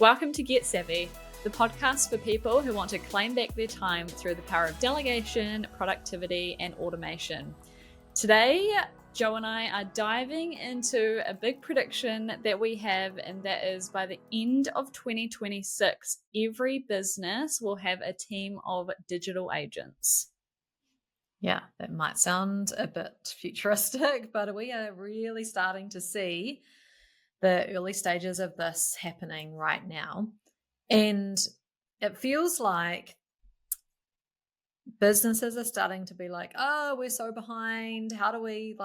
Welcome to Get Savvy, the podcast for people who want to claim back their time through the power of delegation, productivity, and automation. Today, Jo and I are diving into a big prediction that we have, and that is by the end of 2026, every business will have a team of digital agents. Yeah, that might sound a bit futuristic, but we are really starting to see the early stages of this happening right now. And it feels like businesses are starting to be like, oh, we're so behind. How do we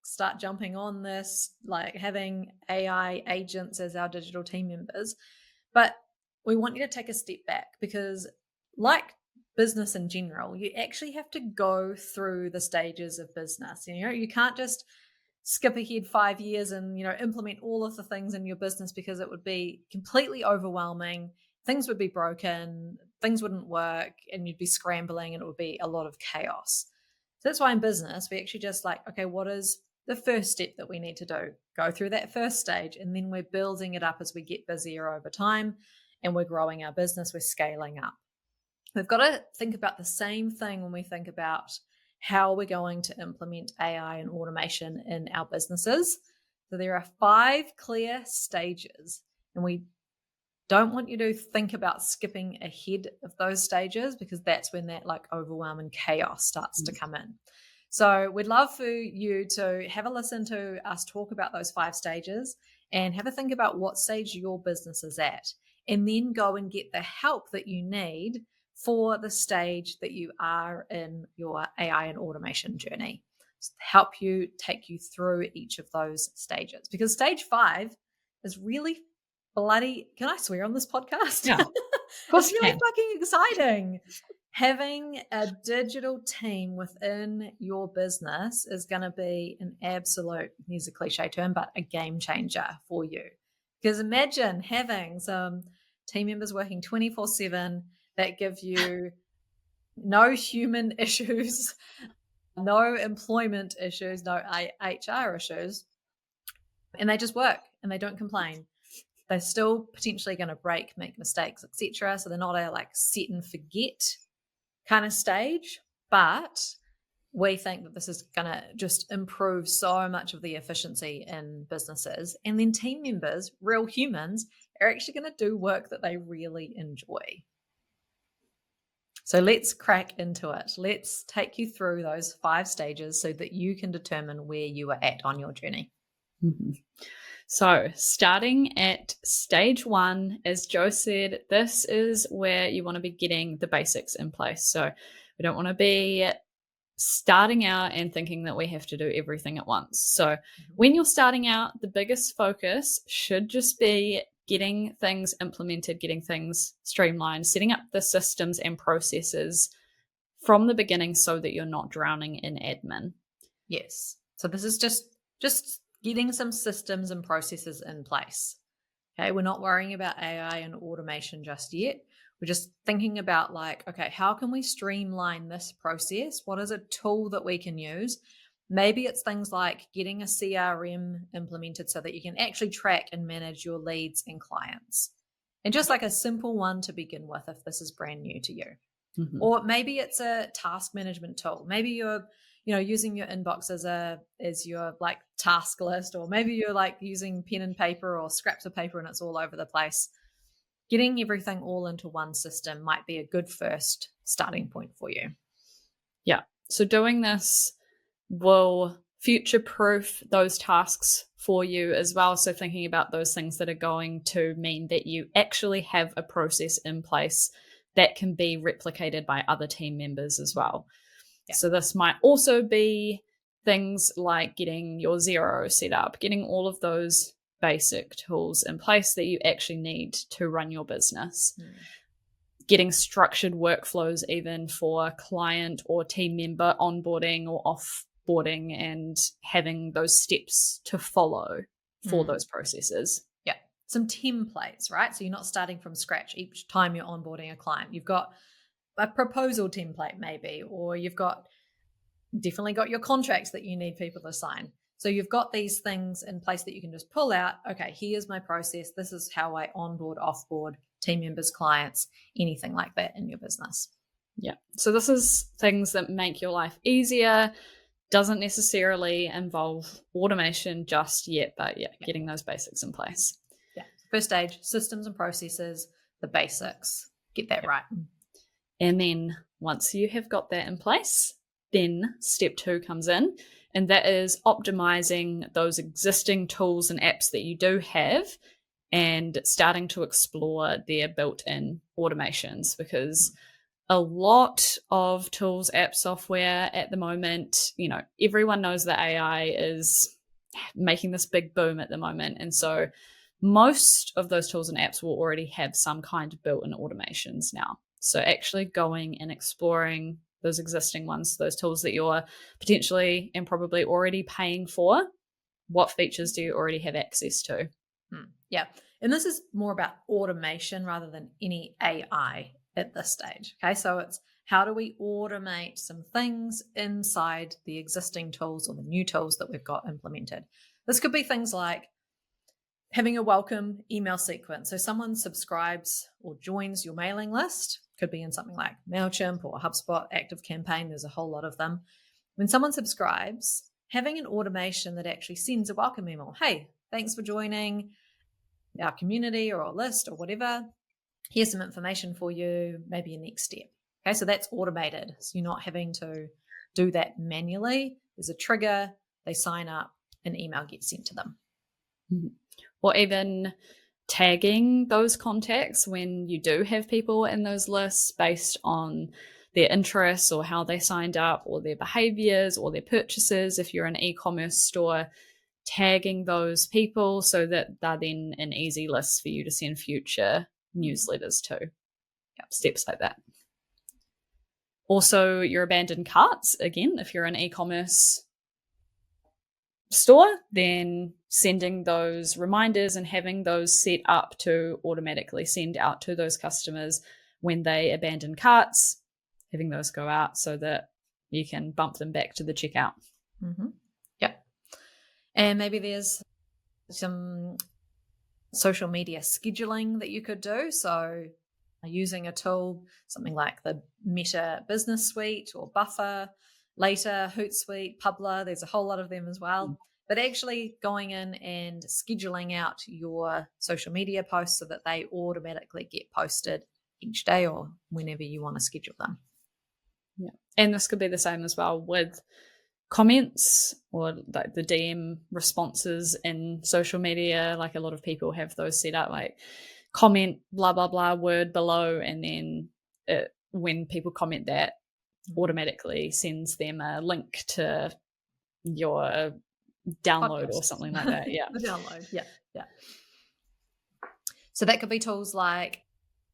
start jumping on this, having AI agents as our digital team members? But we want you to take a step back because like business in general, you actually have to go through the stages of business. You can't just skip ahead 5 years and implement all of the things in your business because it would be completely overwhelming. Things would be broken, things wouldn't work, and you'd be scrambling and it would be a lot of chaos. So that's why in business we actually just okay, what is the first step that we need to do? Go through that first stage, and then we're building it up as we get busier over time and we're growing our business, we're scaling up. We've got to think about the same thing when we think about how we're going to implement AI and automation in our businesses. So there are 5 clear stages, and we don't want you to think about skipping ahead of those stages because that's when that overwhelm and chaos starts to come in. So we'd love for you to have a listen to us talk about those 5 stages and have a think about what stage your business is at, and then go and get the help that you need for the stage that you are in your AI and automation journey. Help you take you through each of those stages, because stage 5 is really bloody, can I swear on this podcast? Yeah, of course. It's really fucking exciting. Having a digital team within your business is going to be an absolute, here's a cliche term, but a game changer for you. Because imagine having some team members working 24/7 that give you no human issues, no employment issues, no HR issues, and they just work and they don't complain. They're still potentially going to break, make mistakes, etc. So they're not a set and forget kind of stage, but we think that this is going to just improve so much of the efficiency in businesses. And then team members, real humans, are actually going to do work that they really enjoy. So let's crack into it. Let's take you through those 5 stages so that you can determine where you are at on your journey. Mm-hmm. So starting at stage 1, as Jo said, this is where you want to be getting the basics in place. So we don't want to be starting out and thinking that we have to do everything at once. So when you're starting out, the biggest focus should just be getting things implemented, getting things streamlined, setting up the systems and processes from the beginning so that you're not drowning in admin. Yes. So this is just getting some systems and processes in place. Okay, we're not worrying about AI and automation just yet. We're just thinking about okay, how can we streamline this process? What is a tool that we can use? Maybe it's things like getting a CRM implemented so that you can actually track and manage your leads and clients. And just a simple one to begin with if this is brand new to you. Mm-hmm. Or maybe it's a task management tool. Maybe you're using your inbox as your task list, or maybe you're using pen and paper or scraps of paper and it's all over the place. Getting everything all into one system might be a good first starting point for you. Yeah. So doing this will future-proof those tasks for you as well. So thinking about those things that are going to mean that you actually have a process in place that can be replicated by other team members as well. Yeah. So this might also be things like getting your Xero set up, getting all of those basic tools in place that you actually need to run your business. Getting structured workflows even for client or team member onboarding or offboarding, and having those steps to follow for those processes. Yeah. Some templates, right? So you're not starting from scratch each time you're onboarding a client. You've got a proposal template maybe, or you've definitely got your contracts that you need people to sign. So you've got these things in place that you can just pull out. Okay, here's my process. This is how I onboard, offboard team members, clients, anything like that in your business. Yeah. So this is things that make your life easier. Doesn't necessarily involve automation just yet, but getting those basics in place. Yeah. First stage, systems and processes, the basics. Get that right. And then once you have got that in place, then step 2 comes in, and that is optimizing those existing tools and apps that you do have and starting to explore their built-in automations, because a lot of tools, app software at the moment, everyone knows that AI is making this big boom at the moment. And so most of those tools and apps will already have some kind of built-in automations now. So actually going and exploring those existing ones, those tools that you're potentially and probably already paying for, what features do you already have access to? Yeah. And this is more about automation rather than any AI at this stage. Okay. So it's how do we automate some things inside the existing tools or the new tools that we've got implemented? This could be things like having a welcome email sequence. So someone subscribes or joins your mailing list, could be in something like MailChimp or HubSpot, ActiveCampaign. There's a whole lot of them. When someone subscribes, having an automation that actually sends a welcome email. Hey, thanks for joining our community or our list or whatever. Here's some information for you, maybe a next step. Okay, so that's automated. So you're not having to do that manually. There's a trigger, they sign up, an email gets sent to them. Or even tagging those contacts when you do have people in those lists based on their interests or how they signed up or their behaviors or their purchases. If you're an e-commerce store, tagging those people so that they're then an easy list for you to send future newsletters to. Yep, steps like that. Also, your abandoned carts. Again, if you're an e-commerce store, then sending those reminders and having those set up to automatically send out to those customers when they abandon carts, having those go out so that you can bump them back to the checkout. Yep. And maybe there's some social media scheduling that you could do. So using a tool, something like the Meta Business Suite or Buffer, later Hootsuite, Publer, there's a whole lot of them as well. But actually going in and scheduling out your social media posts so that they automatically get posted each day or whenever you want to schedule them. Yeah. And this could be the same as well with comments or like the DM responses in social media. Like a lot of people have those set up, like comment blah blah blah word below, and then when people comment that, automatically sends them a link to your download or something like that. Yeah. The download. Yeah. So that could be tools like,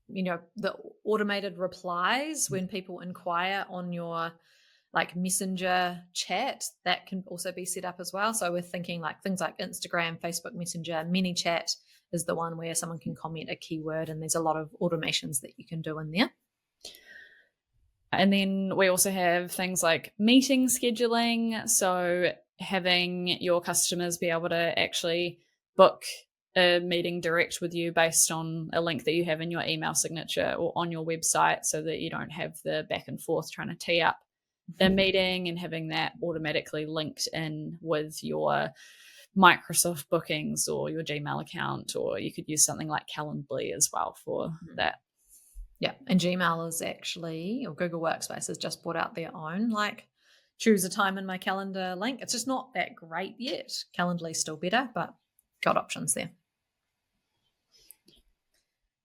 the automated replies when people inquire on your like messenger chat, that can also be set up as well. So we're thinking like things like Instagram, Facebook Messenger, mini chat is the one where someone can comment a keyword, and there's a lot of automations that you can do in there. And then we also have things like meeting scheduling. So having your customers be able to actually book a meeting direct with you based on a link that you have in your email signature or on your website, so that you don't have the back and forth trying to tee up a meeting, and having that automatically linked in with your Microsoft bookings or your Gmail account, or you could use something like Calendly as well for that. Yeah, and Gmail is actually, or Google Workspace has just brought out their own, like, choose a time in my calendar link. It's just not that great yet. Calendly is still better, but got options there.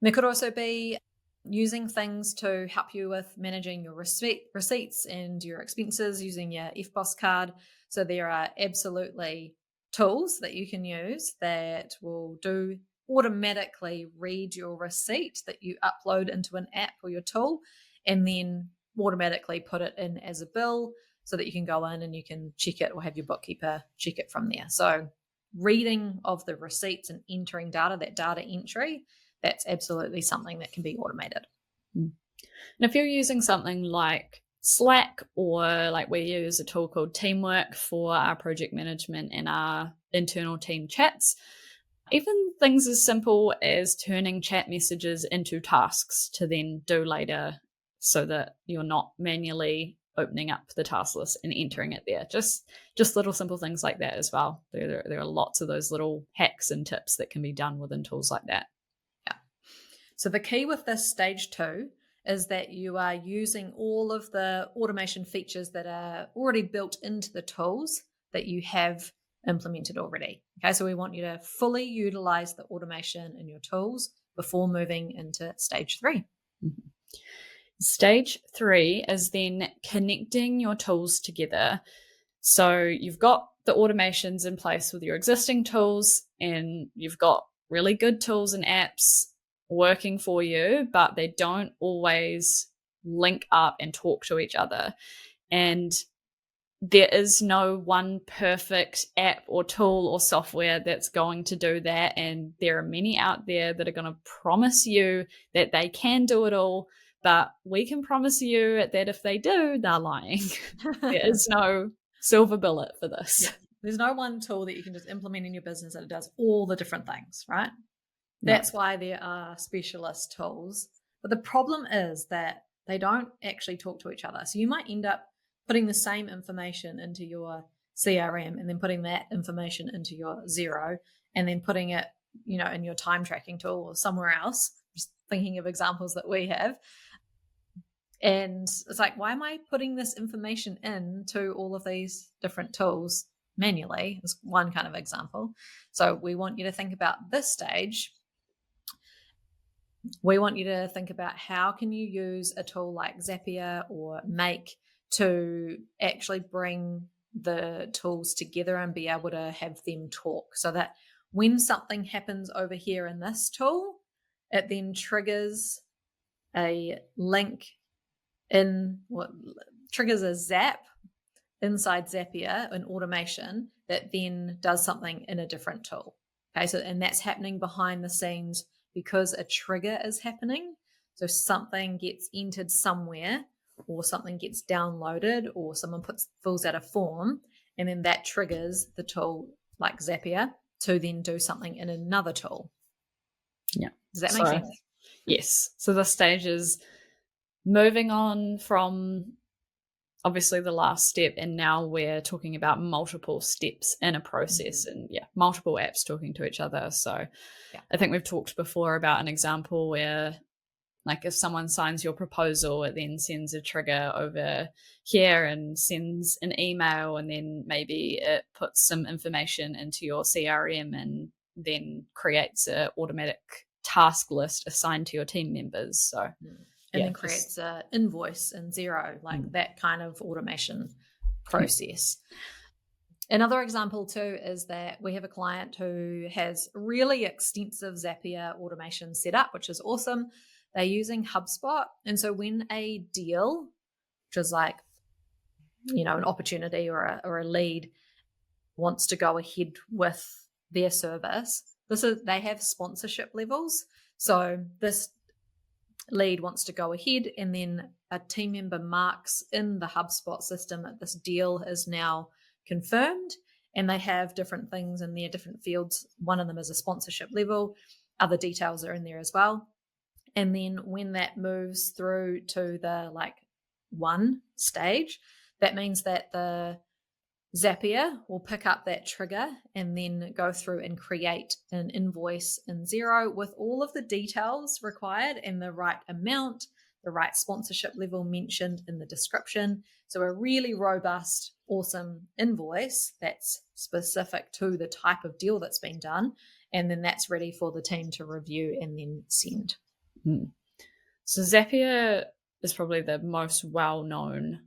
There could also be using things to help you with managing your receipts and your expenses using your FBOS card. So there are absolutely tools that you can use that will automatically read your receipt that you upload into an app or your tool, and then automatically put it in as a bill so that you can go in and you can check it or have your bookkeeper check it from there. So reading of the receipts and entering data, that data entry, that's absolutely something that can be automated. And if you're using something like Slack, or like we use a tool called Teamwork for our project management and our internal team chats. Even things as simple as turning chat messages into tasks to then do later so that you're not manually opening up the task list and entering it there. Just little simple things like that as well. There are lots of those little hacks and tips that can be done within tools like that. Yeah. So the key with this stage 2 is that you are using all of the automation features that are already built into the tools that you have implemented already. Okay, so we want you to fully utilize the automation in your tools before moving into stage 3. Mm-hmm. Stage 3 is then connecting your tools together. So you've got the automations in place with your existing tools, and you've got really good tools and apps working for you, but they don't always link up and talk to each other. And there is no one perfect app or tool or software that's going to do that. And there are many out there that are going to promise you that they can do it all. But we can promise you that if they do, they're lying. There is no silver bullet for this. Yeah. There's no one tool that you can just implement in your business that it does all the different things, right? No. That's why there are specialist tools. But the problem is that they don't actually talk to each other. So you might end up putting the same information into your CRM and then putting that information into your Xero and then putting it, in your time tracking tool or somewhere else. Just thinking of examples that we have. And it's like, why am I putting this information into all of these different tools manually? Is one kind of example. So we want you to think about this stage. We want you to think about how can you use a tool like Zapier or Make to actually bring the tools together and be able to have them talk, so that when something happens over here in this tool, it then triggers a link in what triggers a zap inside Zapier, an automation that then does something in a different tool. Okay, so and that's happening behind the scenes because a trigger is happening. So something gets entered somewhere, or something gets downloaded, or someone fills out a form, and then that triggers the tool like Zapier to then do something in another tool. Yeah. Does that make sense? Yes. So the stage is moving on from obviously the last step, and now we're talking about multiple steps in a process, and multiple apps talking to each other. So I think we've talked before about an example where, like, if someone signs your proposal, it then sends a trigger over here and sends an email, and then maybe it puts some information into your CRM and then creates an automatic task list assigned to your team members. So and then creates an invoice in Xero, like that kind of automation process. Another example too is that we have a client who has really extensive Zapier automation set up, which is awesome. They're using HubSpot. And so when a deal, which is like, an opportunity or a lead, wants to go ahead with their service, they have sponsorship levels. So this lead wants to go ahead, and then a team member marks in the HubSpot system that this deal is now confirmed, and they have different things in there, different fields. One of them is a sponsorship level. Other details are in there as well. And then when that moves through to the one stage, that means that the Zapier will pick up that trigger and then go through and create an invoice in Xero with all of the details required and the right amount, the right sponsorship level mentioned in the description. So a really robust, awesome invoice that's specific to the type of deal that's been done. And then that's ready for the team to review and then send. So Zapier is probably the most well-known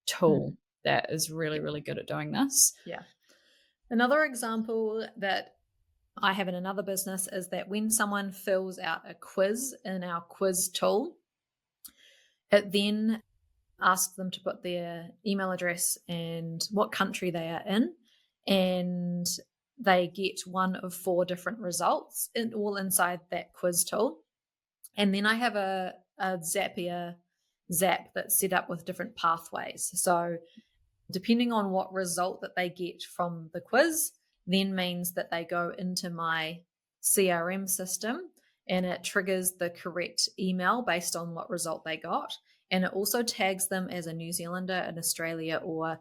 tool that is really, really good at doing this. Yeah. Another example that I have in another business is that when someone fills out a quiz in our quiz tool, it then asks them to put their email address and what country they are in, and they get one of 4 different results all inside that quiz tool. And then I have a Zapier Zap that's set up with different pathways. So depending on what result that they get from the quiz, then means that they go into my CRM system and it triggers the correct email based on what result they got. And it also tags them as a New Zealander in Australia or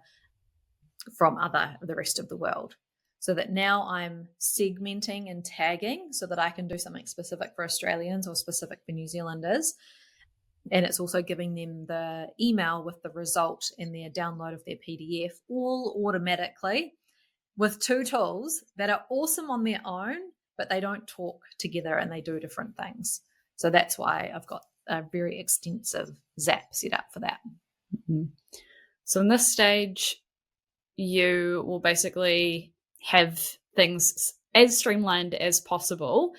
from the rest of the world. So that now I'm segmenting and tagging so that I can do something specific for Australians or specific for New Zealanders. And it's also giving them the email with the result and their download of their PDF all automatically with two tools that are awesome on their own, but they don't talk together and they do different things. So that's why I've got a very extensive Zap set up for that. Mm-hmm. So in this stage, you will basically have things as streamlined as possible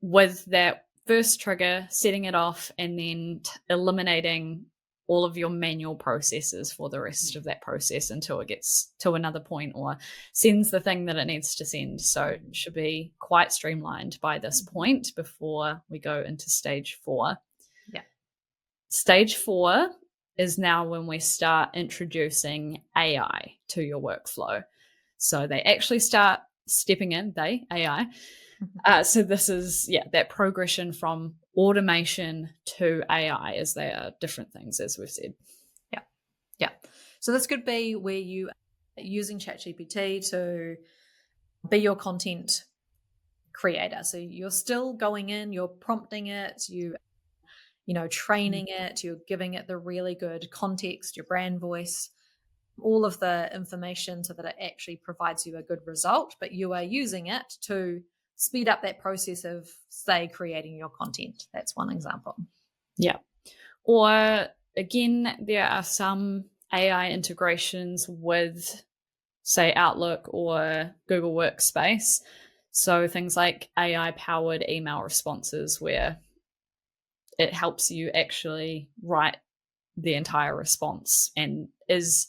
with that first trigger, setting it off, and then eliminating all of your manual processes for the rest of that process until it gets to another point or sends the thing that it needs to send. So it should be quite streamlined by this point before we go into stage 4. Yeah. Stage 4 is now when we start introducing AI to your workflow. So they actually start stepping in, AI. So this is, that progression from automation to AI, as they are different things, as we've said. Yeah. So this could be where you are using ChatGPT to be your content creator. So you're still going in, you're prompting it, training it, you're giving it the really good context, your brand voice, all of the information so that it actually provides you a good result, but you are using it to speed up that process of, say, creating your content. That's one example. Yeah. Or again, there are some AI integrations with, say, Outlook or Google Workspace. So things like AI-powered email responses where it helps you actually write the entire response and is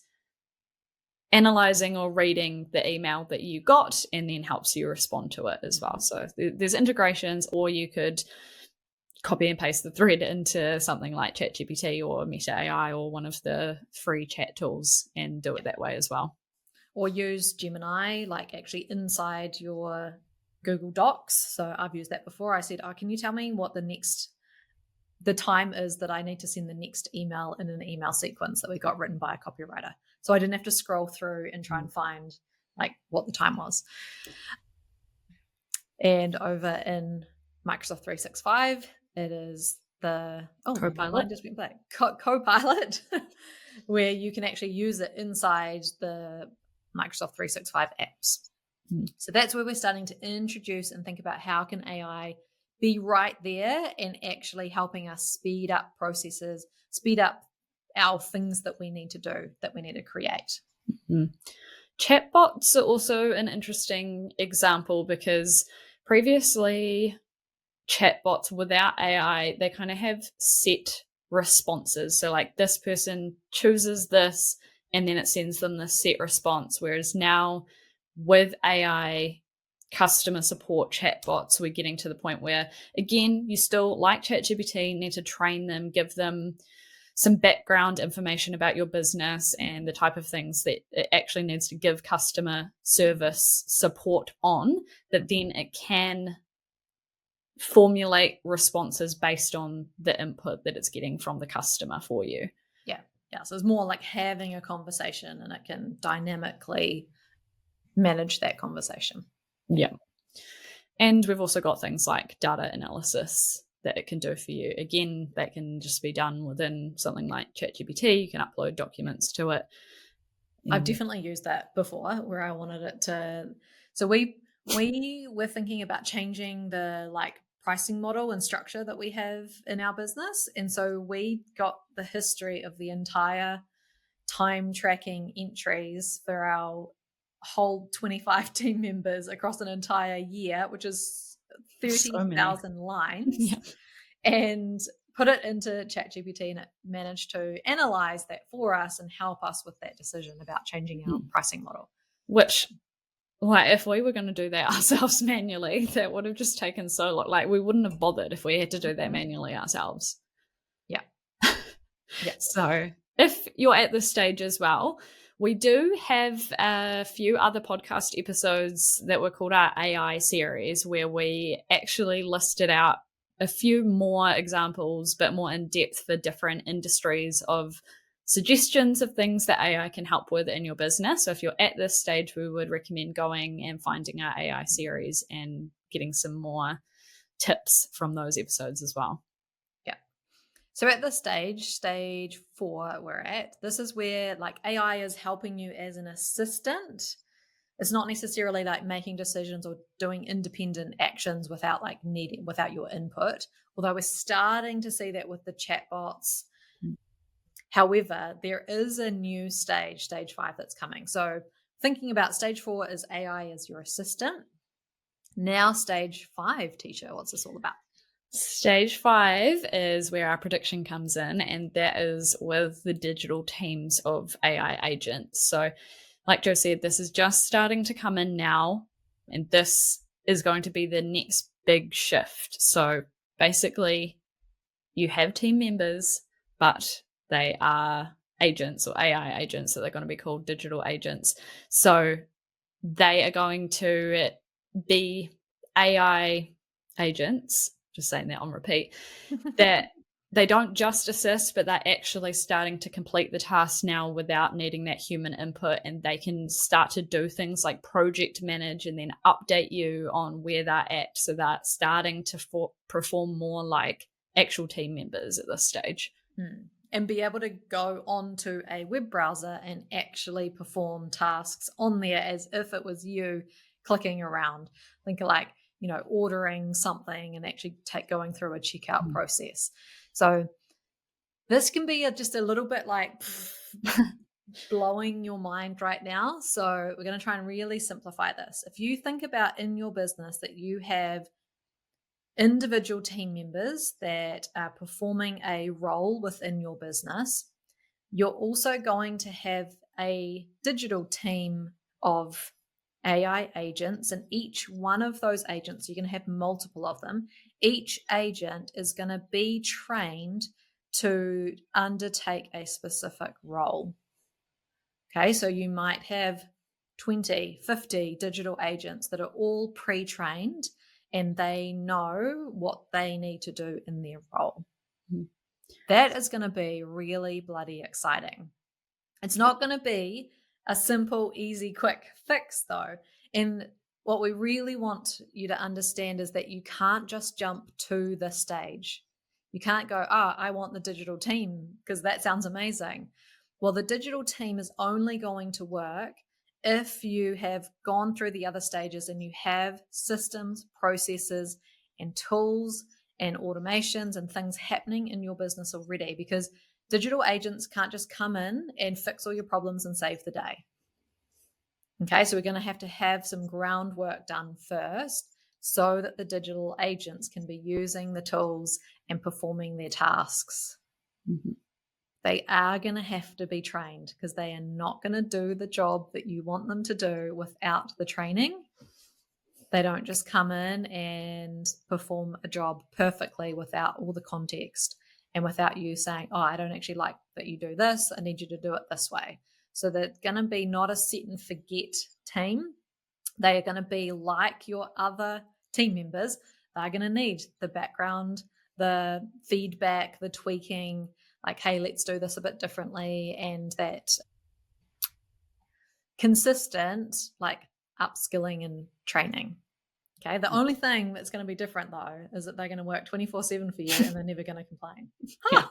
analyzing or reading the email that you got and then helps you respond to it as well. So there's integrations, or you could copy and paste the thread into something like ChatGPT or Meta AI or one of the free chat tools and do it that way as well. Or use Gemini, like actually inside your Google Docs. So I've used that before. I said, can you tell me what the time is that I need to send the next email in an email sequence that we got written by a copywriter. So I didn't have to scroll through and try and find like what the time was. And over in Microsoft 365, it is the Copilot. My line just went blank. Copilot, where you can actually use it inside the Microsoft 365 apps. So that's where we're starting to introduce and think about how can AI be right there and actually helping us speed up processes, speed up our things that we need to do, that we need to create. Mm-hmm. Chatbots are also an interesting example because previously chatbots without AI, they kind of have set responses. So like this person chooses this and then it sends them this set response. Whereas now with AI customer support chatbots, we're getting to the point where, again, you still, like ChatGPT, need to train them, give them some background information about your business and the type of things that it actually needs to give customer service support on, that then it can formulate responses based on the input that it's getting from the customer for you. Yeah. So it's more like having a conversation and it can dynamically manage that conversation. Yeah. And we've also got things like data analysis that it can do for you. Again, that can just be done within something like ChatGPT. You can upload documents to it. I've definitely used that before where I wanted it to. So we were thinking about changing the pricing model and structure that we have in our business. And so we got the history of the entire time tracking entries for our whole 25 team members across an entire year, which is 30,000 lines, and put it into ChatGPT, and it managed to analyze that for us and help us with that decision about changing our pricing model. Which, if we were going to do that ourselves manually, that would have just taken so long. We wouldn't have bothered if we had to do that manually ourselves. Yeah. Yeah. So if you're at this stage as well, we do have a few other podcast episodes that were called our AI series where we actually listed out a few more examples, but more in depth for different industries of suggestions of things that AI can help with in your business. So if you're at this stage, we would recommend going and finding our AI series and getting some more tips from those episodes as well. Yeah. So at this stage 4 we're at, this is where like AI is helping you as an assistant. It's not necessarily like making decisions or doing independent actions without your input. Although we're starting to see that with the chatbots. However, there is a new stage 5 that's coming. So thinking about stage 4 is AI as your assistant. Now stage 5, Teesha, what's this all about? Stage 5 is where our prediction comes in, and that is with the digital teams of AI agents. So, like Jo said, this is just starting to come in now, and this is going to be the next big shift. So, basically, you have team members, but they are agents or AI agents, so they're going to be called digital agents. So, they are going to be AI agents, just saying that on repeat, that they don't just assist, but they're actually starting to complete the task now without needing that human input. And they can start to do things like project manage and then update you on where they're at. So they're starting to perform more like actual team members at this stage. And be able to go onto a web browser and actually perform tasks on there as if it was you clicking around. Think of like, ordering something and actually going through a checkout process. So this can be just a little bit like blowing your mind right now. So we're going to try and really simplify this. If you think about in your business that you have individual team members that are performing a role within your business, you're also going to have a digital team of AI agents, and each one of those agents, you're going to have multiple of them. Each agent is going to be trained to undertake a specific role. Okay, so you might have 20, 50 digital agents that are all pre-trained and they know what they need to do in their role. Mm-hmm. That is going to be really bloody exciting. It's not going to be a simple, easy, quick fix though. And what we really want you to understand is that you can't just jump to the stage. You can't go, I want the digital team because that sounds amazing. Well, the digital team is only going to work if you have gone through the other stages and you have systems, processes, and tools and automations and things happening in your business already, because digital agents can't just come in and fix all your problems and save the day. Okay, so we're going to have some groundwork done first so that the digital agents can be using the tools and performing their tasks. Mm-hmm. They are going to have to be trained because they are not going to do the job that you want them to do without the training. They don't just come in and perform a job perfectly without all the context and without you saying, I don't actually like that you do this. I need you to do it this way. So they're going to be not a set and forget team. They are going to be like your other team members. They're going to need the background, the feedback, the tweaking, like, hey, let's do this a bit differently. And that consistent, like, upskilling and training. Okay. The only thing that's going to be different though is that they're going to work 24/7 for you and they're never going to complain. Yeah.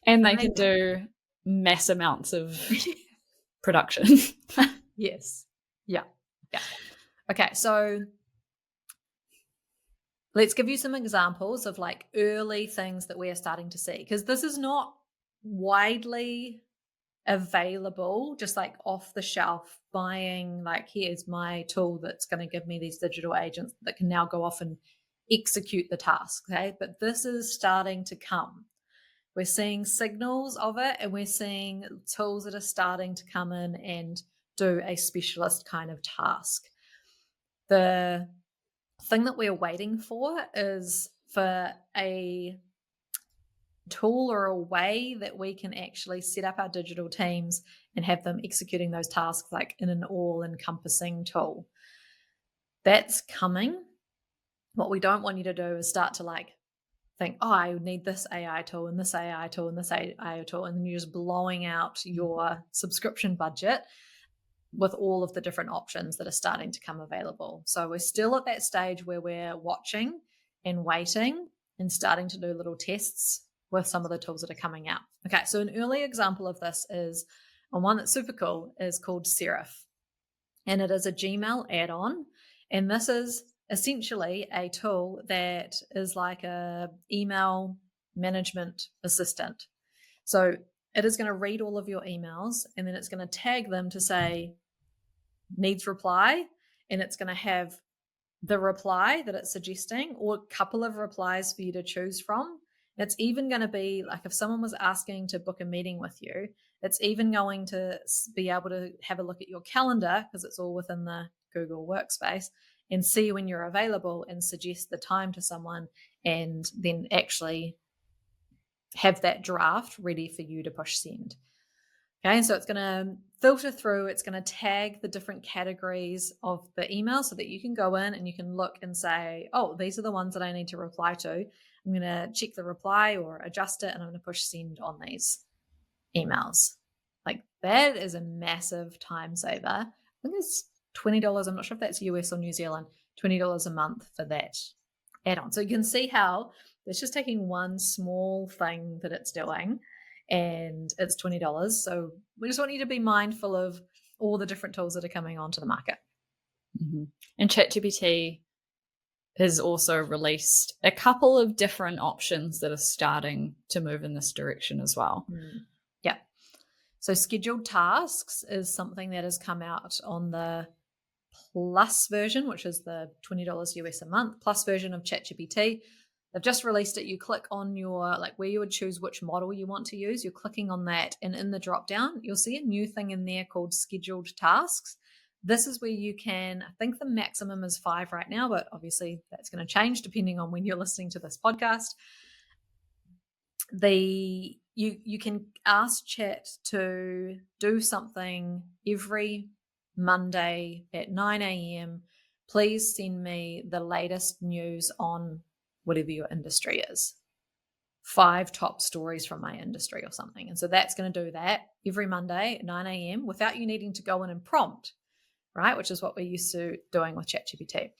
And they can do mass amounts of production. Yes. Yeah. Yeah. Okay. So let's give you some examples of like early things that we are starting to see, because this is not widely available, just like off the shelf buying, like, here's my tool that's going to give me these digital agents that can now go off and execute the task. Okay. But this is starting to come. We're seeing signals of it, and we're seeing tools that are starting to come in and do a specialist kind of task. The thing that we're waiting for is for a tool or a way that we can actually set up our digital teams and have them executing those tasks like in an all-encompassing tool. That's coming. What we don't want you to do is start to like think, oh, I need this AI tool and this AI tool and this AI tool, and then you're just blowing out your subscription budget with all of the different options that are starting to come available. So we're still at that stage where we're watching and waiting and starting to do little tests with some of the tools that are coming out. Okay, so an early example of this is, and one that's super cool, is called Serif. And it is a Gmail add-on. And this is essentially a tool that is like a email management assistant. So it is going to read all of your emails, and then it's going to tag them to say needs reply, and it's going to have the reply that it's suggesting or a couple of replies for you to choose from. It's even going to be like if someone was asking to book a meeting with you, it's even going to be able to have a look at your calendar, because it's all within the Google Workspace, and see when you're available and suggest the time to someone, and then actually have that draft ready for you to push send. Okay, so it's going to filter through, it's going to tag the different categories of the email so that you can go in and you can look and say, oh, these are the ones that I need to reply to. I'm going to check the reply or adjust it, and I'm going to push send on these emails. Like that is a massive time saver. I think it's $20. I'm not sure if that's US or New Zealand, $20 a month for that add-on. So you can see how it's just taking one small thing that it's doing, and it's $20. So we just want you to be mindful of all the different tools that are coming onto the market. Mm-hmm. And ChatGPT has also released a couple of different options that are starting to move in this direction as well. Yeah. So scheduled tasks is something that has come out on the Plus version, which is the $20 US a month Plus version of ChatGPT. They've just released it. You click on your, like where you would choose which model you want to use. You're clicking on that, and in the drop down, you'll see a new thing in there called scheduled tasks. This is where you can, I think the maximum is 5 right now, but obviously that's going to change depending on when you're listening to this podcast. You can ask Chat to do something every Monday at 9 a.m. Please send me the latest news on whatever your industry is. 5 top stories from my industry or something. And so that's going to do that every Monday at 9 a.m. without you needing to go in and prompt, right? Which is what we're used to doing with ChatGPT.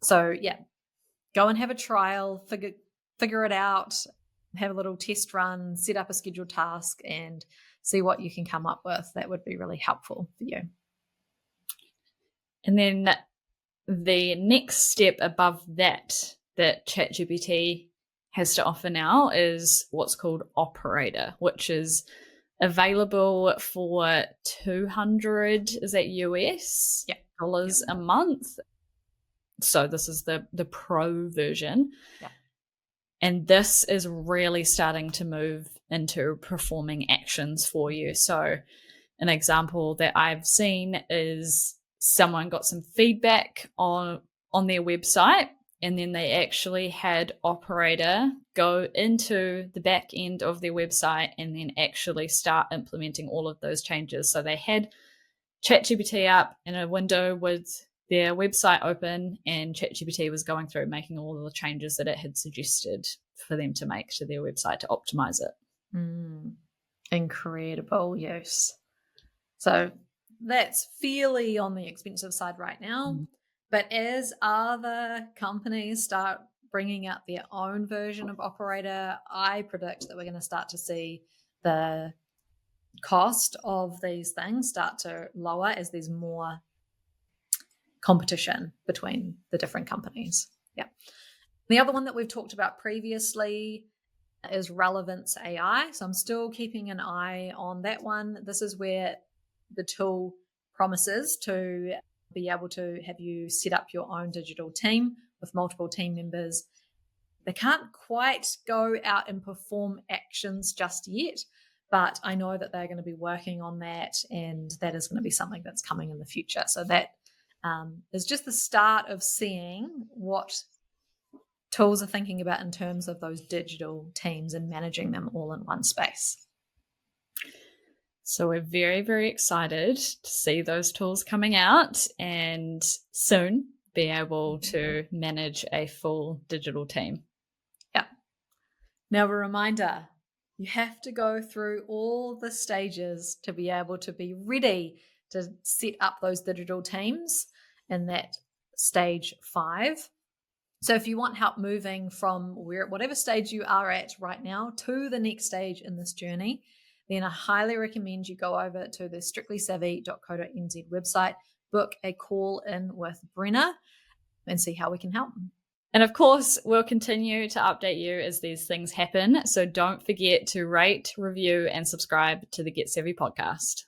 So yeah, go and have a trial, figure it out, have a little test run, set up a scheduled task, and see what you can come up with. That would be really helpful for you. And then the next step above that ChatGPT has to offer now is what's called Operator, which is available for $200, is that US? Yeah. Dollars a month. So this is the pro version. Yeah. And this is really starting to move into performing actions for you. So an example that I've seen is someone got some feedback on their website, and then they actually had Operator go into the back end of their website and then actually start implementing all of those changes. So they had ChatGPT up in a window with their website open, and ChatGPT was going through making all of the changes that it had suggested for them to make to their website to optimize it. Incredible use. So that's fairly on the expensive side right now. But as other companies start bringing out their own version of Operator, I predict that we're going to start to see the cost of these things start to lower as there's more competition between the different companies. Yeah. The other one that we've talked about previously is Relevance AI. So I'm still keeping an eye on that one. This is where the tool promises to be able to have you set up your own digital team with multiple team members. They can't quite go out and perform actions just yet, but I know that they're going to be working on that, and that is going to be something that's coming in the future. So that is just the start of seeing what tools are thinking about in terms of those digital teams and managing them all in one space. So we're very, very excited to see those tools coming out and soon be able to manage a full digital team. Yeah. Now, a reminder, you have to go through all the stages to be able to be ready to set up those digital teams in that stage 5. So if you want help moving from whatever stage you are at right now to the next stage in this journey, then I highly recommend you go over to the strictlysavvy.co.nz website, book a call in with Brenna, and see how we can help. And of course, we'll continue to update you as these things happen. So don't forget to rate, review, and subscribe to the Get Savvy podcast.